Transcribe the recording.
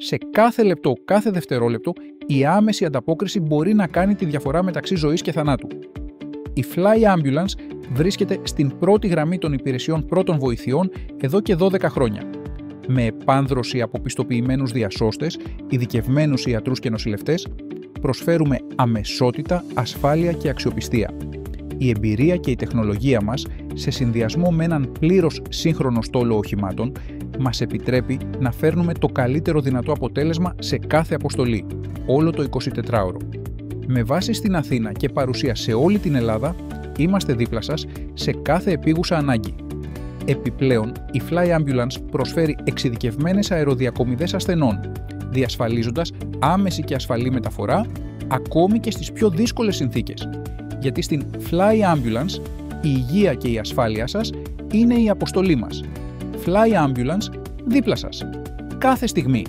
Σε κάθε λεπτό, κάθε δευτερόλεπτο, η άμεση ανταπόκριση μπορεί να κάνει τη διαφορά μεταξύ ζωής και θανάτου. Η Fly Ambulance βρίσκεται στην πρώτη γραμμή των υπηρεσιών πρώτων βοηθειών εδώ και 12 χρόνια. Με επάνδρωση από πιστοποιημένους διασώστες, ειδικευμένους ιατρούς και νοσηλευτές, προσφέρουμε αμεσότητα, ασφάλεια και αξιοπιστία. Η εμπειρία και η τεχνολογία μας, σε συνδυασμό με έναν πλήρως σύγχρονο στόλο οχημάτων, μας επιτρέπει να φέρνουμε το καλύτερο δυνατό αποτέλεσμα σε κάθε αποστολή, όλο το 24ωρο. Με βάση στην Αθήνα και παρουσία σε όλη την Ελλάδα, είμαστε δίπλα σας σε κάθε επίγουσα ανάγκη. Επιπλέον, η Fly Ambulance προσφέρει εξειδικευμένες αεροδιακομιδές ασθενών, διασφαλίζοντας άμεση και ασφαλή μεταφορά, ακόμη και στις πιο δύσκολες συνθήκες. Γιατί στην Fly Ambulance, η υγεία και η ασφάλεια σας είναι η αποστολή μας. Fly Ambulance, δίπλα σας. Κάθε στιγμή.